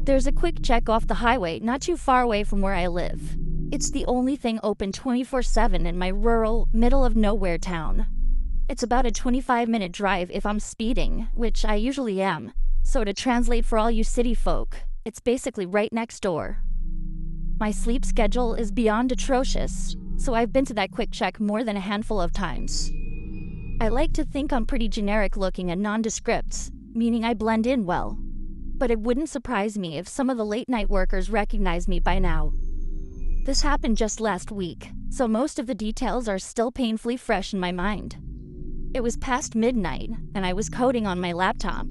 There's a quick check off the highway not too far away from where I live. It's the only thing open 24/7 in my rural, middle-of-nowhere town. It's about a 25-minute drive if I'm speeding, which I usually am. So to translate for all you city folk, it's basically right next door. My sleep schedule is beyond atrocious, so I've been to that quick check more than a handful of times. I like to think I'm pretty generic looking and nondescript, meaning I blend in well. But it wouldn't surprise me if some of the late-night workers recognize me by now. This happened just last week, so most of the details are still painfully fresh in my mind. It was past midnight, and I was coding on my laptop.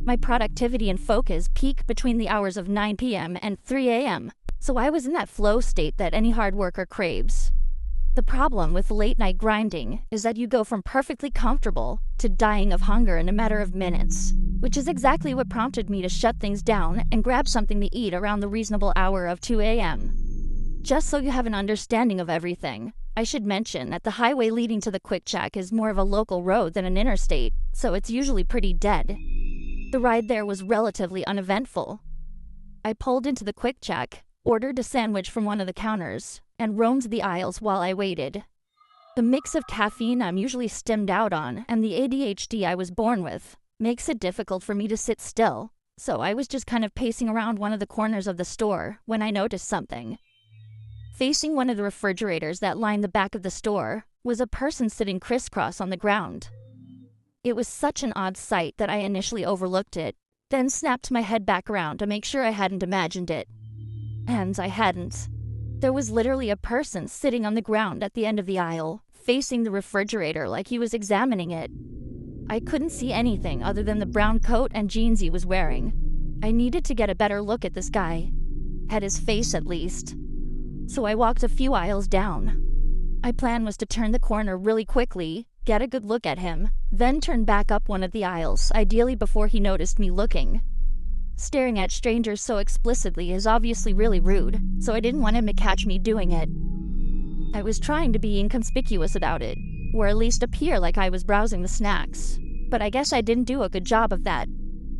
My productivity and focus peak between the hours of 9 p.m. and 3 a.m., so I was in that flow state that any hard worker craves. The problem with late-night grinding is that you go from perfectly comfortable to dying of hunger in a matter of minutes, which is exactly what prompted me to shut things down and grab something to eat around the reasonable hour of 2 a.m. Just so you have an understanding of everything, I should mention that the highway leading to the quick check is more of a local road than an interstate, so it's usually pretty dead. The ride there was relatively uneventful. I pulled into the quick check, ordered a sandwich from one of the counters, and roamed the aisles while I waited. The mix of caffeine I'm usually stimmed out on and the ADHD I was born with makes it difficult for me to sit still, so I was just kind of pacing around one of the corners of the store when I noticed something. Facing one of the refrigerators that lined the back of the store was a person sitting crisscross on the ground. It was such an odd sight that I initially overlooked it, then snapped my head back around to make sure I hadn't imagined it. And I hadn't. There was literally a person sitting on the ground at the end of the aisle, facing the refrigerator like he was examining it. I couldn't see anything other than the brown coat and jeans he was wearing. I needed to get a better look at this guy. At his face, at least. So I walked a few aisles down. My plan was to turn the corner really quickly, get a good look at him, then turn back up one of the aisles, ideally before he noticed me looking. Staring at strangers so explicitly is obviously really rude, so I didn't want him to catch me doing it. I was trying to be inconspicuous about it, or at least appear like I was browsing the snacks, but I guess I didn't do a good job of that,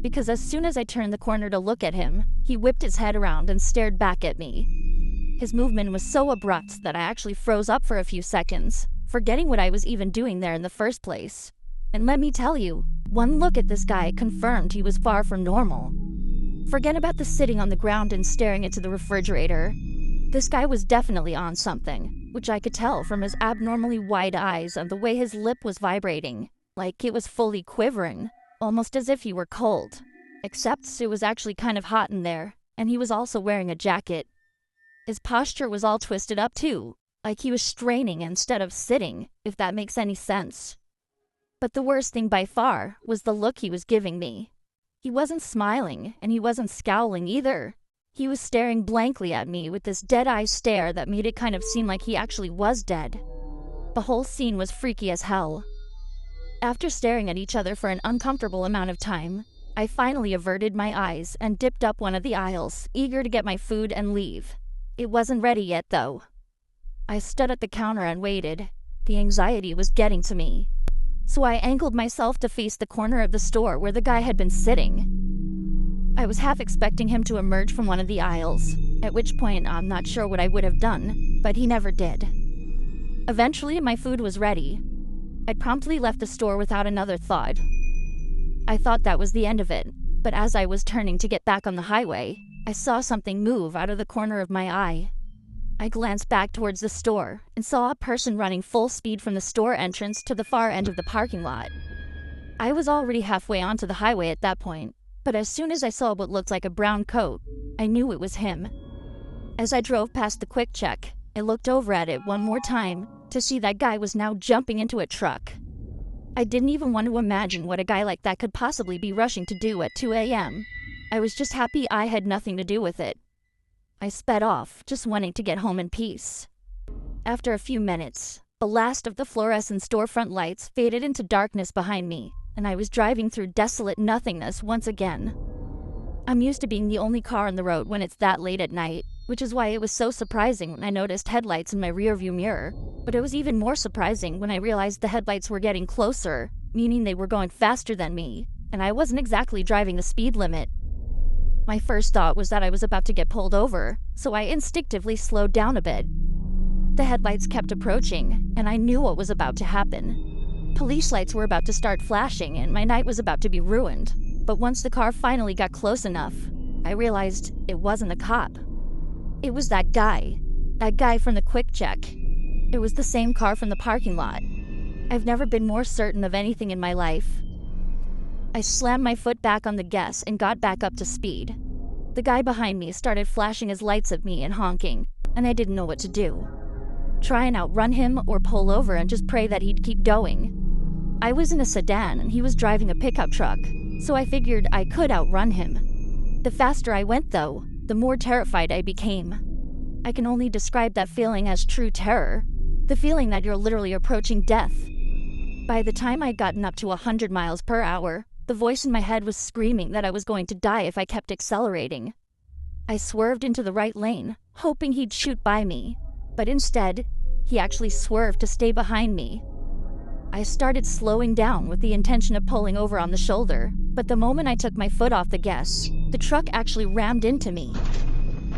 because as soon as I turned the corner to look at him, he whipped his head around and stared back at me. His movement was so abrupt that I actually froze up for a few seconds, forgetting what I was even doing there in the first place. And let me tell you, one look at this guy confirmed he was far from normal. Forget about the sitting on the ground and staring into the refrigerator. This guy was definitely on something, which I could tell from his abnormally wide eyes and the way his lip was vibrating, like it was fully quivering, almost as if he were cold. Except it was actually kind of hot in there, and he was also wearing a jacket. His posture was all twisted up too, like he was straining instead of sitting, if that makes any sense. But the worst thing by far was the look he was giving me. He wasn't smiling, and he wasn't scowling either. He was staring blankly at me with this dead-eye stare that made it kind of seem like he actually was dead. The whole scene was freaky as hell. After staring at each other for an uncomfortable amount of time, I finally averted my eyes and dipped up one of the aisles, eager to get my food and leave. It wasn't ready yet, though. I stood at the counter and waited. The anxiety was getting to me. So I angled myself to face the corner of the store where the guy had been sitting. I was half expecting him to emerge from one of the aisles, at which point I'm not sure what I would have done, but he never did. Eventually, my food was ready. I promptly left the store without another thought. I thought that was the end of it, but as I was turning to get back on the highway, I saw something move out of the corner of my eye. I glanced back towards the store and saw a person running full speed from the store entrance to the far end of the parking lot. I was already halfway onto the highway at that point, but as soon as I saw what looked like a brown coat, I knew it was him. As I drove past the quick check, I looked over at it one more time to see that guy was now jumping into a truck. I didn't even want to imagine what a guy like that could possibly be rushing to do at 2 a.m. I was just happy I had nothing to do with it. I sped off, just wanting to get home in peace. After a few minutes, the last of the fluorescent storefront lights faded into darkness behind me, and I was driving through desolate nothingness once again. I'm used to being the only car on the road when it's that late at night, which is why it was so surprising when I noticed headlights in my rearview mirror. But it was even more surprising when I realized the headlights were getting closer, meaning they were going faster than me, and I wasn't exactly driving the speed limit. My first thought was that I was about to get pulled over, so I instinctively slowed down a bit. The headlights kept approaching, and I knew what was about to happen. Police lights were about to start flashing, and my night was about to be ruined. But once the car finally got close enough, I realized it wasn't a cop. It was that guy from the quick check. It was the same car from the parking lot. I've never been more certain of anything in my life. I slammed my foot back on the gas and got back up to speed. The guy behind me started flashing his lights at me and honking, and I didn't know what to do. Try and outrun him or pull over and just pray that he'd keep going. I was in a sedan and he was driving a pickup truck, so I figured I could outrun him. The faster I went, though, the more terrified I became. I can only describe that feeling as true terror, the feeling that you're literally approaching death. By the time I'd gotten up to 100 miles per hour, the voice in my head was screaming that I was going to die if I kept accelerating. I swerved into the right lane, hoping he'd shoot by me, but instead, he actually swerved to stay behind me. I started slowing down with the intention of pulling over on the shoulder, but the moment I took my foot off the gas, the truck actually rammed into me.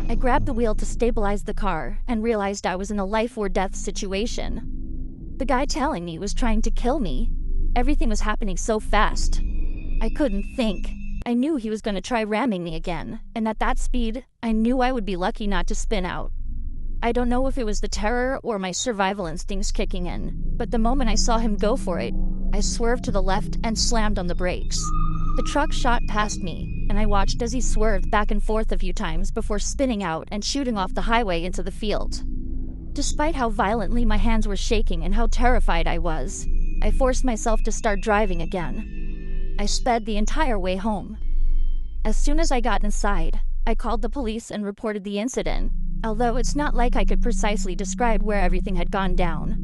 I grabbed the wheel to stabilize the car and realized I was in a life-or-death situation. The guy telling me was trying to kill me. Everything was happening so fast. I couldn't think. I knew he was going to try ramming me again, and at that speed, I knew I would be lucky not to spin out. I don't know if it was the terror or my survival instincts kicking in, but the moment I saw him go for it, I swerved to the left and slammed on the brakes. The truck shot past me, and I watched as he swerved back and forth a few times before spinning out and shooting off the highway into the field. Despite how violently my hands were shaking and how terrified I was, I forced myself to start driving again. I sped the entire way home. As soon as I got inside, I called the police and reported the incident, although it's not like I could precisely describe where everything had gone down.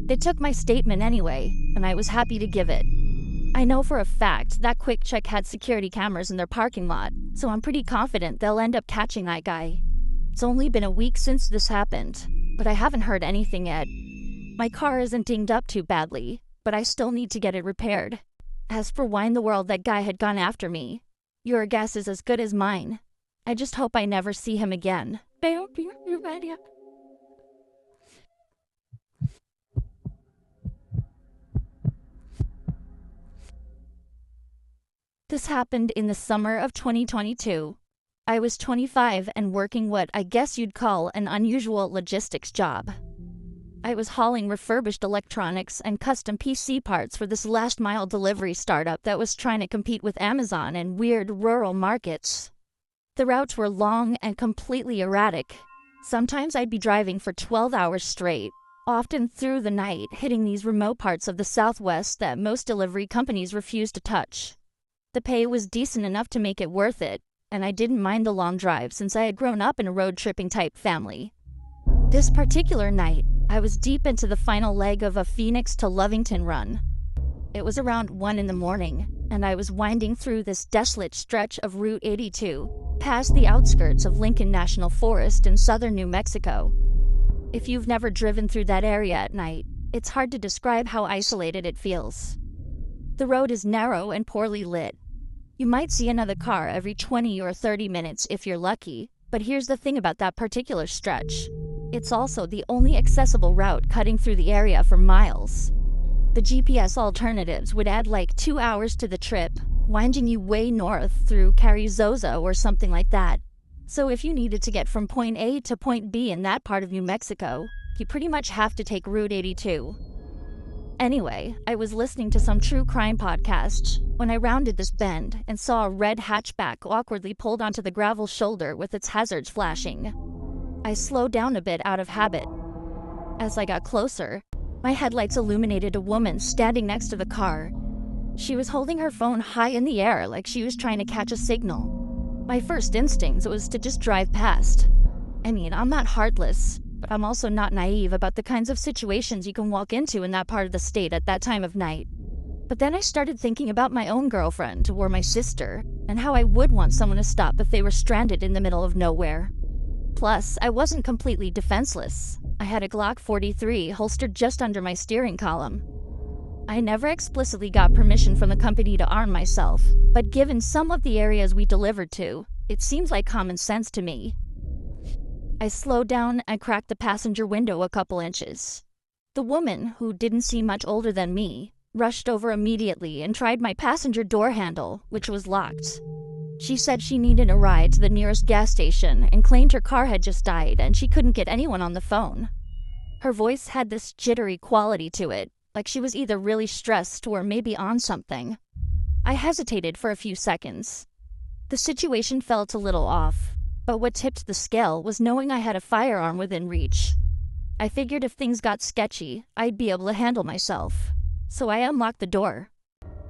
They took my statement anyway, and I was happy to give it. I know for a fact that Quick Check had security cameras in their parking lot, so I'm pretty confident they'll end up catching that guy. It's only been a week since this happened, but I haven't heard anything yet. My car isn't dinged up too badly, but I still need to get it repaired. As for why in the world that guy had gone after me, your guess is as good as mine. I just hope I never see him again. This happened in the summer of 2022. I was 25 and working what I guess you'd call an unusual logistics job. I was hauling refurbished electronics and custom PC parts for this last-mile delivery startup that was trying to compete with Amazon in weird rural markets. The routes were long and completely erratic. Sometimes I'd be driving for 12 hours straight, often through the night, hitting these remote parts of the Southwest that most delivery companies refuse to touch. The pay was decent enough to make it worth it, and I didn't mind the long drive since I had grown up in a road-tripping type family. This particular night, I was deep into the final leg of a Phoenix to Lovington run. It was around 1 in the morning, and I was winding through this desolate stretch of Route 82, past the outskirts of Lincoln National Forest in southern New Mexico. If you've never driven through that area at night, it's hard to describe how isolated it feels. The road is narrow and poorly lit. You might see another car every 20 or 30 minutes if you're lucky, but here's the thing about that particular stretch. It's also the only accessible route cutting through the area for miles. The GPS alternatives would add like 2 hours to the trip, winding you way north through Carrizozo or something like that. So if you needed to get from point A to point B in that part of New Mexico, you pretty much have to take Route 82. Anyway, I was listening to some true crime podcast when I rounded this bend and saw a red hatchback awkwardly pulled onto the gravel shoulder with its hazards flashing. I slowed down a bit out of habit. As I got closer, my headlights illuminated a woman standing next to the car. She was holding her phone high in the air like she was trying to catch a signal. My first instinct was to just drive past. I mean, I'm not heartless, but I'm also not naive about the kinds of situations you can walk into in that part of the state at that time of night. But then I started thinking about my own girlfriend or my sister, and how I would want someone to stop if they were stranded in the middle of nowhere. Plus, I wasn't completely defenseless. I had a Glock 43 holstered just under my steering column. I never explicitly got permission from the company to arm myself, but given some of the areas we delivered to, It seems like common sense to me. I slowed down and cracked the passenger window a couple inches. The woman, who didn't seem much older than me, rushed over immediately and tried my passenger door handle, which was locked. She said she needed a ride to the nearest gas station and claimed her car had just died and she couldn't get anyone on the phone. Her voice had this jittery quality to it, like she was either really stressed or maybe on something. I hesitated for a few seconds. The situation felt a little off, but what tipped the scale was knowing I had a firearm within reach. I figured if things got sketchy, I'd be able to handle myself. So I unlocked the door.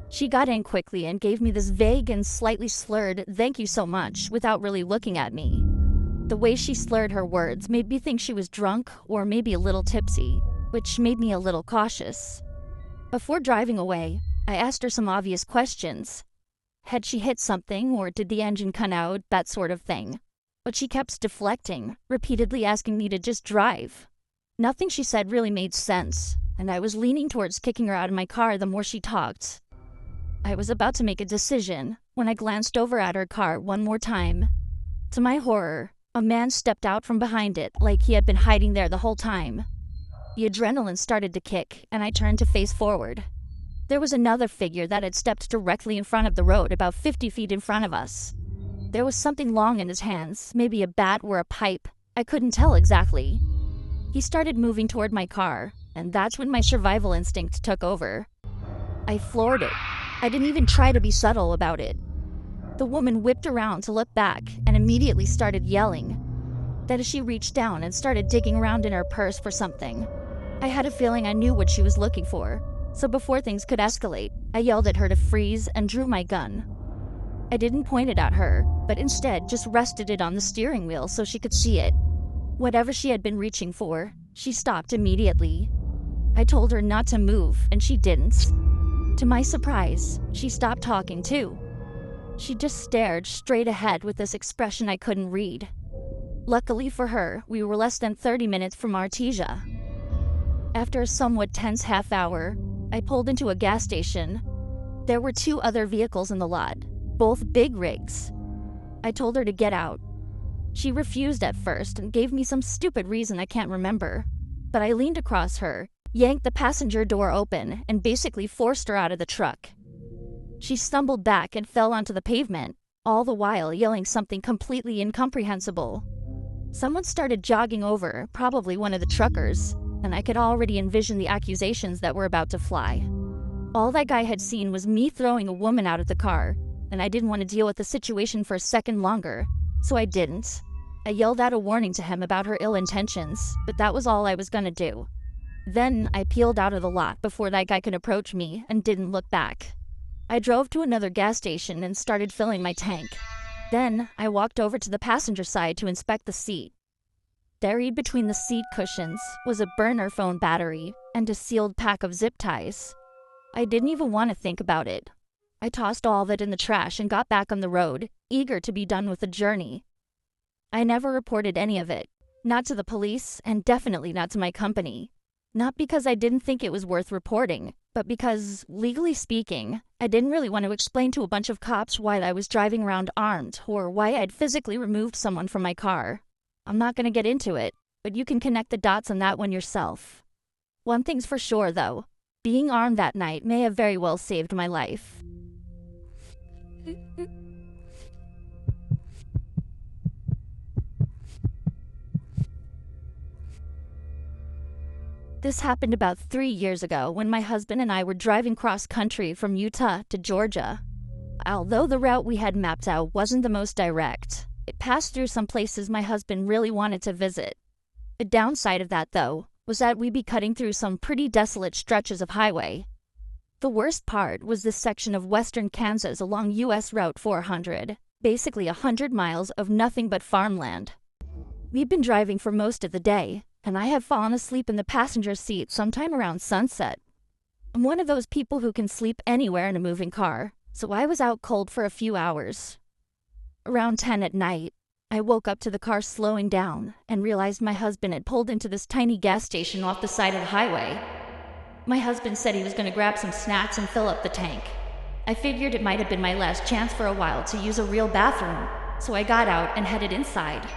She got in quickly and gave me this vague and slightly slurred "thank you so much" without really looking at me. The way she slurred her words made me think she was drunk or maybe a little tipsy, which made me a little cautious. Before driving away, I asked her some obvious questions. Had she hit something or did the engine cut out, that sort of thing. But she kept deflecting, repeatedly asking me to just drive. Nothing she said really made sense, and I was leaning towards kicking her out of my car the more she talked. I was about to make a decision when I glanced over at her car one more time. To my horror, a man stepped out from behind it like he had been hiding there the whole time. The adrenaline started to kick, and I turned to face forward. There was another figure that had stepped directly in front of the road, about 50 feet in front of us. There was something long in his hands, maybe a bat or a pipe. I couldn't tell exactly. He started moving toward my car, and that's when my survival instinct took over. I floored it. I didn't even try to be subtle about it. The woman whipped around to look back and immediately started yelling. Then she reached down and started digging around in her purse for something. I had a feeling I knew what she was looking for, so before things could escalate, I yelled at her to freeze and drew my gun. I didn't point it at her, but instead just rested it on the steering wheel so she could see it. Whatever she had been reaching for, she stopped immediately. I told her not to move, and she didn't. To my surprise, she stopped talking too. She just stared straight ahead with this expression I couldn't read. Luckily for her, we were less than 30 minutes from Artesia. After a somewhat tense half hour, I pulled into a gas station. There were 2 other vehicles in the lot, both big rigs. I told her to get out. She refused at first and gave me some stupid reason I can't remember, but I leaned across her, yanked the passenger door open, and basically forced her out of the truck. She stumbled back and fell onto the pavement, all the while yelling something completely incomprehensible. Someone started jogging over, probably one of the truckers, and I could already envision the accusations that were about to fly. All that guy had seen was me throwing a woman out of the car, and I didn't want to deal with the situation for a second longer, so I didn't. I yelled out a warning to him about her ill intentions, but that was all I was gonna do. Then I peeled out of the lot before that guy could approach me and didn't look back. I drove to another gas station and started filling my tank. Then I walked over to the passenger side to inspect the seat. Buried between the seat cushions was a burner phone battery and a sealed pack of zip ties. I didn't even want to think about it. I tossed all of it in the trash and got back on the road, eager to be done with the journey. I never reported any of it, not to the police and definitely not to my company. Not because I didn't think it was worth reporting, but because, legally speaking, I didn't really want to explain to a bunch of cops why I was driving around armed or why I'd physically removed someone from my car. I'm not going to get into it, but you can connect the dots on that one yourself. One thing's for sure, though. Being armed that night may have very well saved my life. This happened about 3 years ago when my husband and I were driving cross-country from Utah to Georgia. Although the route we had mapped out wasn't the most direct, it passed through some places my husband really wanted to visit. The downside of that, though, was that we'd be cutting through some pretty desolate stretches of highway. The worst part was this section of western Kansas along US Route 400, basically 100 miles of nothing but farmland. We'd been driving for most of the day, and I had fallen asleep in the passenger seat sometime around sunset. I'm one of those people who can sleep anywhere in a moving car, so I was out cold for a few hours. Around 10 at night, I woke up to the car slowing down and realized my husband had pulled into this tiny gas station off the side of the highway. My husband said he was going to grab some snacks and fill up the tank. I figured it might have been my last chance for a while to use a real bathroom, so I got out and headed inside.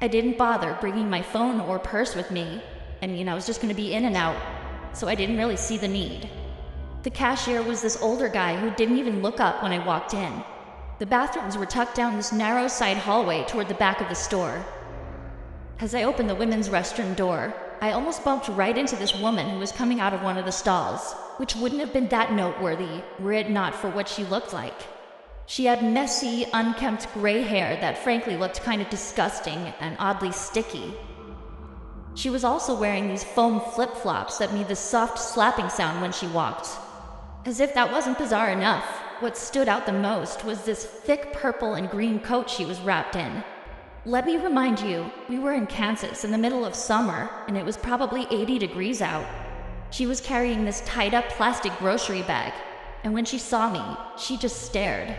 I didn't bother bringing my phone or purse with me. I was just going to be in and out, so I didn't really see the need. The cashier was this older guy who didn't even look up when I walked in. The bathrooms were tucked down this narrow side hallway toward the back of the store. As I opened the women's restroom door, I almost bumped right into this woman who was coming out of one of the stalls, which wouldn't have been that noteworthy were it not for what she looked like. She had messy, unkempt gray hair that frankly looked kind of disgusting and oddly sticky. She was also wearing these foam flip-flops that made this soft slapping sound when she walked. As if that wasn't bizarre enough, what stood out the most was this thick purple and green coat she was wrapped in. Let me remind you, we were in Kansas in the middle of summer, and it was probably 80 degrees out. She was carrying this tied-up plastic grocery bag, and when she saw me, she just stared.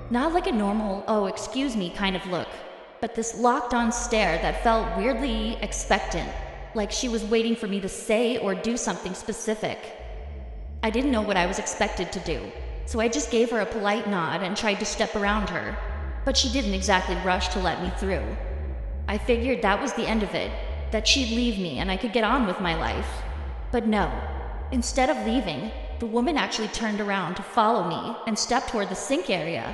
Not like a normal, oh, excuse me kind of look, but this locked-on stare that felt weirdly expectant, like she was waiting for me to say or do something specific. I didn't know what I was expected to do, so I just gave her a polite nod and tried to step around her, but she didn't exactly rush to let me through. I figured that was the end of it, that she'd leave me and I could get on with my life. But no. Instead of leaving, the woman actually turned around to follow me and step toward the sink area.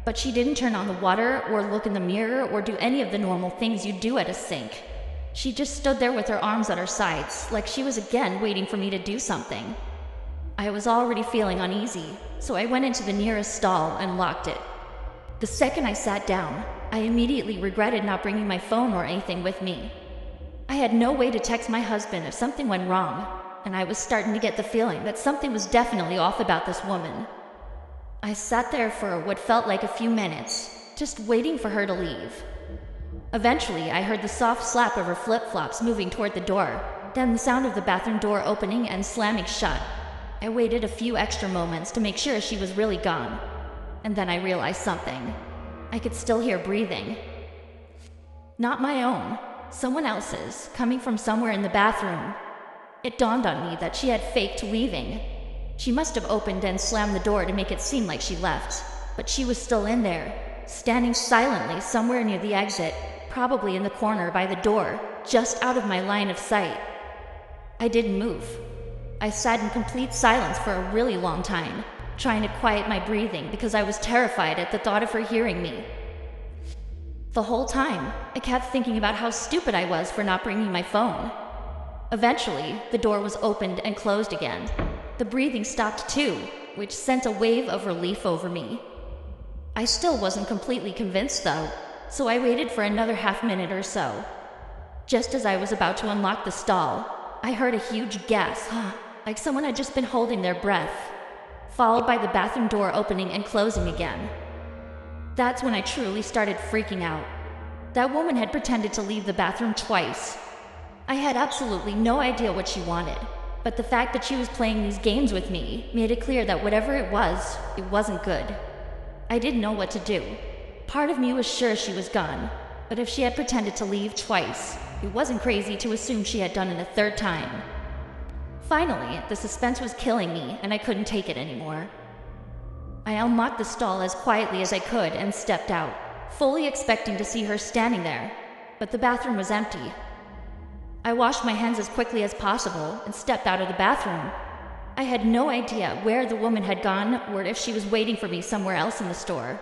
But she didn't turn on the water or look in the mirror or do any of the normal things you do at a sink. She just stood there with her arms at her sides, like she was again waiting for me to do something. I was already feeling uneasy, so I went into the nearest stall and locked it. The second I sat down, I immediately regretted not bringing my phone or anything with me. I had no way to text my husband if something went wrong, and I was starting to get the feeling that something was definitely off about this woman. I sat there for what felt like a few minutes, just waiting for her to leave. Eventually, I heard the soft slap of her flip-flops moving toward the door, then the sound of the bathroom door opening and slamming shut. I waited a few extra moments to make sure she was really gone, and then I realized something. I could still hear breathing. Not my own, someone else's, coming from somewhere in the bathroom. It dawned on me that she had faked leaving. She must have opened and slammed the door to make it seem like she left, but she was still in there, standing silently somewhere near the exit, probably in the corner by the door, just out of my line of sight. I didn't move. I sat in complete silence for a really long time, trying to quiet my breathing because I was terrified at the thought of her hearing me. The whole time, I kept thinking about how stupid I was for not bringing my phone. Eventually, the door was opened and closed again. The breathing stopped too, which sent a wave of relief over me. I still wasn't completely convinced though, so I waited for another half-minute or so. Just as I was about to unlock the stall, I heard a huge gasp, like someone had just been holding their breath, followed by the bathroom door opening and closing again. That's when I truly started freaking out. That woman had pretended to leave the bathroom twice. I had absolutely no idea what she wanted, but the fact that she was playing these games with me made it clear that whatever it wasn't good. I didn't know what to do. Part of me was sure she was gone, but if she had pretended to leave twice, it wasn't crazy to assume she had done it a third time. Finally, the suspense was killing me, and I couldn't take it anymore. I unlocked the stall as quietly as I could and stepped out, fully expecting to see her standing there, but the bathroom was empty. I washed my hands as quickly as possible and stepped out of the bathroom. I had no idea where the woman had gone or if she was waiting for me somewhere else in the store.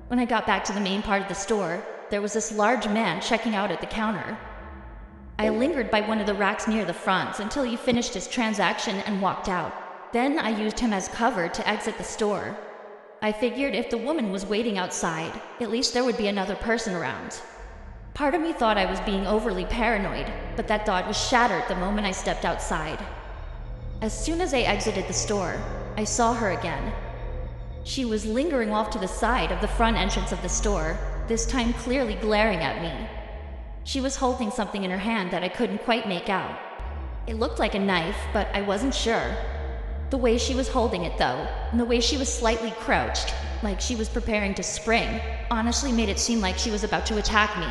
When I got back to the main part of the store, there was this large man checking out at the counter. I lingered by one of the racks near the front until he finished his transaction and walked out. Then I used him as cover to exit the store. I figured if the woman was waiting outside, at least there would be another person around. Part of me thought I was being overly paranoid, but that thought was shattered the moment I stepped outside. As soon as I exited the store, I saw her again. She was lingering off to the side of the front entrance of the store, this time clearly glaring at me. She was holding something in her hand that I couldn't quite make out. It looked like a knife, but I wasn't sure. The way she was holding it, though, and the way she was slightly crouched, like she was preparing to spring, honestly made it seem like she was about to attack me.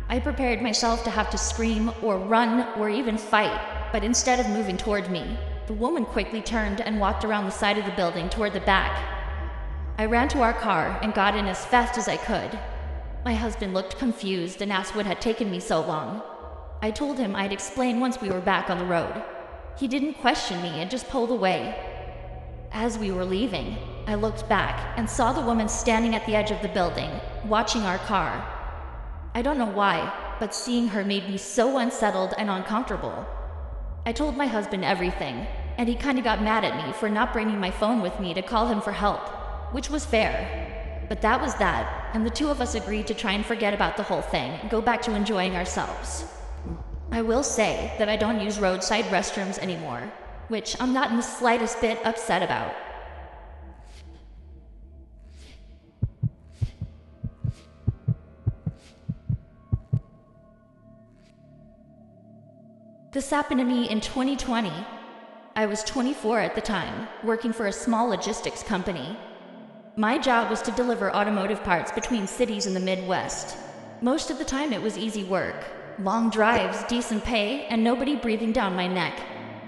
I prepared myself to have to scream or run or even fight, but instead of moving toward me, the woman quickly turned and walked around the side of the building toward the back. I ran to our car and got in as fast as I could. My husband looked confused and asked what had taken me so long. I told him I'd explain once we were back on the road. He didn't question me and just pulled away. As we were leaving, I looked back and saw the woman standing at the edge of the building, watching our car. I don't know why, but seeing her made me so unsettled and uncomfortable. I told my husband everything, and he kinda got mad at me for not bringing my phone with me to call him for help, which was fair. But that was that, and the two of us agreed to try and forget about the whole thing and go back to enjoying ourselves. I will say that I don't use roadside restrooms anymore, which I'm not in the slightest bit upset about. This happened to me in 2020. I was 24 at the time, working for a small logistics company. My job was to deliver automotive parts between cities in the Midwest. Most of the time it was easy work. Long drives, decent pay, and nobody breathing down my neck.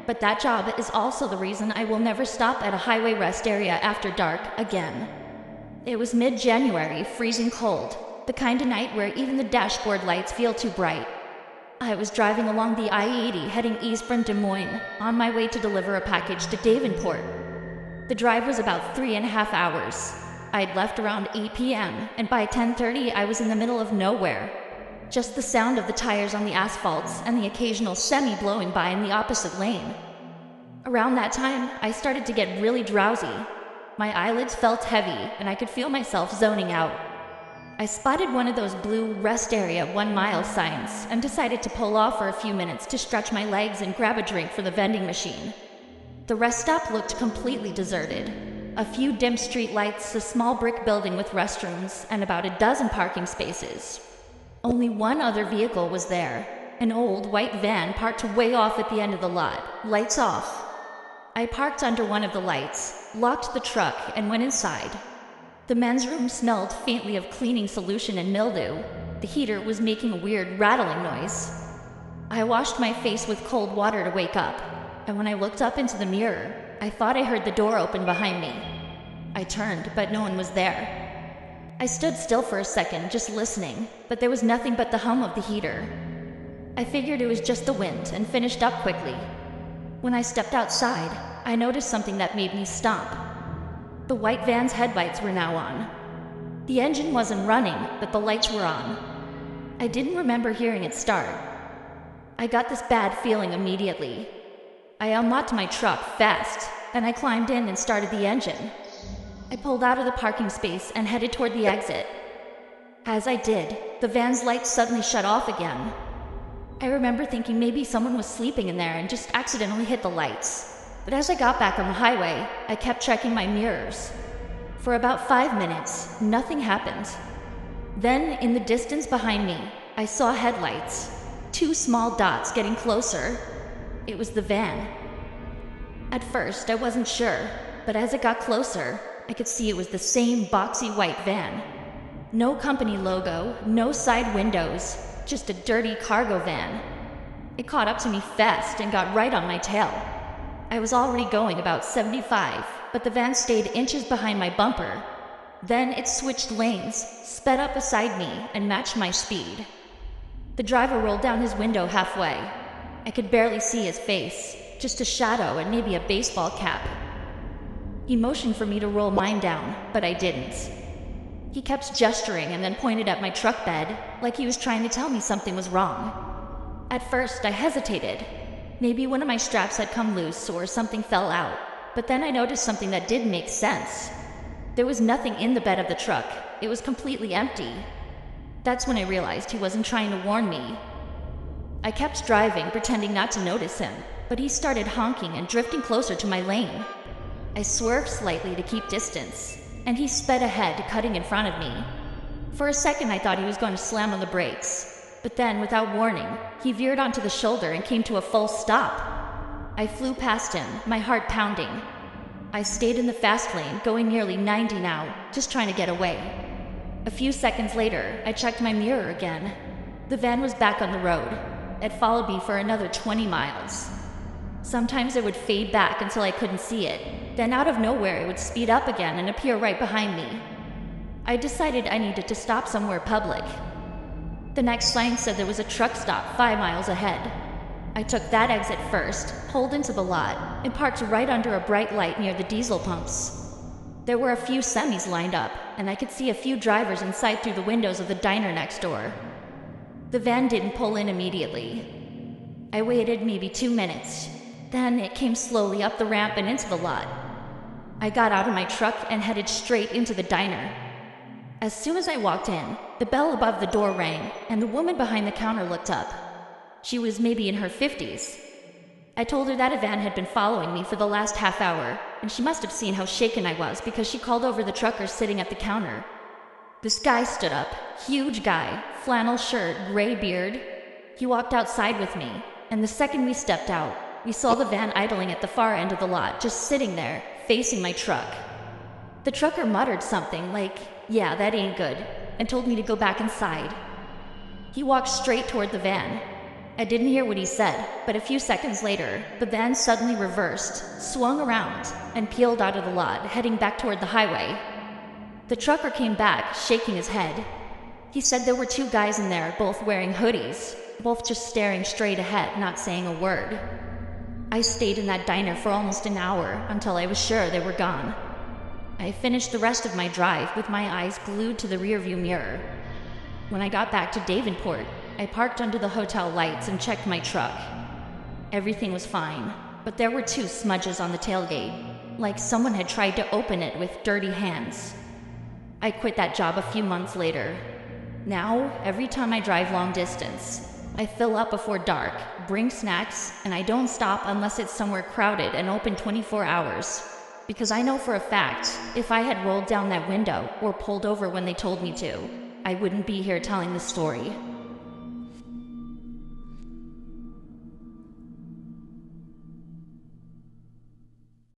But that job is also the reason I will never stop at a highway rest area after dark again. It was mid-January, freezing cold, the kind of night where even the dashboard lights feel too bright. I was driving along the I-80 heading east from Des Moines, on my way to deliver a package to Davenport. The drive was about 3.5 hours. I'd left around 8 p.m., and by 10:30 I was in the middle of nowhere. Just the sound of the tires on the asphalts and the occasional semi blowing by in the opposite lane. Around that time, I started to get really drowsy. My eyelids felt heavy, and I could feel myself zoning out. I spotted one of those blue rest area 1 mile signs and decided to pull off for a few minutes to stretch my legs and grab a drink from the vending machine. The rest stop looked completely deserted. A few dim street lights, a small brick building with restrooms, and about a dozen parking spaces. Only one other vehicle was there, an old white van parked way off at the end of the lot, lights off. I parked under one of the lights, locked the truck, and went inside. The men's room smelled faintly of cleaning solution and mildew. The heater was making a weird rattling noise. I washed my face with cold water to wake up, and when I looked up into the mirror, I thought I heard the door open behind me. I turned, but no one was there. I stood still for a second, just listening, but there was nothing but the hum of the heater. I figured it was just the wind and finished up quickly. When I stepped outside, I noticed something that made me stop. The white van's headlights were now on. The engine wasn't running, but the lights were on. I didn't remember hearing it start. I got this bad feeling immediately. I unlocked my truck fast, and I climbed in and started the engine. I pulled out of the parking space and headed toward the exit. As I did, the van's lights suddenly shut off again. I remember thinking maybe someone was sleeping in there and just accidentally hit the lights. But as I got back on the highway, I kept checking my mirrors. For about 5 minutes, nothing happened. Then, in the distance behind me, I saw headlights. 2 small dots getting closer. It was the van. At first, I wasn't sure, but as it got closer, I could see it was the same boxy white van. No company logo, no side windows, just a dirty cargo van. It caught up to me fast and got right on my tail. I was already going about 75, but the van stayed inches behind my bumper. Then it switched lanes, sped up beside me, and matched my speed. The driver rolled down his window halfway. I could barely see his face, just a shadow and maybe a baseball cap. He motioned for me to roll mine down, but I didn't. He kept gesturing and then pointed at my truck bed, like he was trying to tell me something was wrong. At first, I hesitated. Maybe one of my straps had come loose or something fell out, but then I noticed something that did make sense. There was nothing in the bed of the truck. It was completely empty. That's when I realized he wasn't trying to warn me. I kept driving, pretending not to notice him, but he started honking and drifting closer to my lane. I swerved slightly to keep distance, and he sped ahead, cutting in front of me. For a second, I thought he was going to slam on the brakes, but then, without warning, he veered onto the shoulder and came to a full stop. I flew past him, my heart pounding. I stayed in the fast lane, going nearly 90 now, just trying to get away. A few seconds later, I checked my mirror again. The van was back on the road. It followed me for another 20 miles. Sometimes it would fade back until I couldn't see it. Then out of nowhere, it would speed up again and appear right behind me. I decided I needed to stop somewhere public. The next sign said there was a truck stop 5 miles ahead. I took that exit first, pulled into the lot, and parked right under a bright light near the diesel pumps. There were a few semis lined up, and I could see a few drivers inside through the windows of the diner next door. The van didn't pull in immediately. I waited maybe 2 minutes. Then it came slowly up the ramp and into the lot. I got out of my truck and headed straight into the diner. As soon as I walked in, the bell above the door rang, and the woman behind the counter looked up. She was maybe in her 50s. I told her that a van had been following me for the last half hour, and she must have seen how shaken I was because she called over the trucker sitting at the counter. This guy stood up, huge guy, flannel shirt, gray beard. He walked outside with me, and the second we stepped out, we saw the van idling at the far end of the lot, just sitting there, facing my truck. The trucker muttered something like, "Yeah, that ain't good," and told me to go back inside. He walked straight toward the van. I didn't hear what he said, but a few seconds later, the van suddenly reversed, swung around, and peeled out of the lot, heading back toward the highway. The trucker came back, shaking his head. He said there were 2 guys in there, both wearing hoodies, both just staring straight ahead, not saying a word. I stayed in that diner for almost an hour until I was sure they were gone. I finished the rest of my drive with my eyes glued to the rearview mirror. When I got back to Davenport, I parked under the hotel lights and checked my truck. Everything was fine, but there were 2 smudges on the tailgate, like someone had tried to open it with dirty hands. I quit that job a few months later. Now, every time I drive long distance, I fill up before dark, bring snacks, and I don't stop unless it's somewhere crowded and open 24 hours. Because I know for a fact, if I had rolled down that window or pulled over when they told me to, I wouldn't be here telling the story.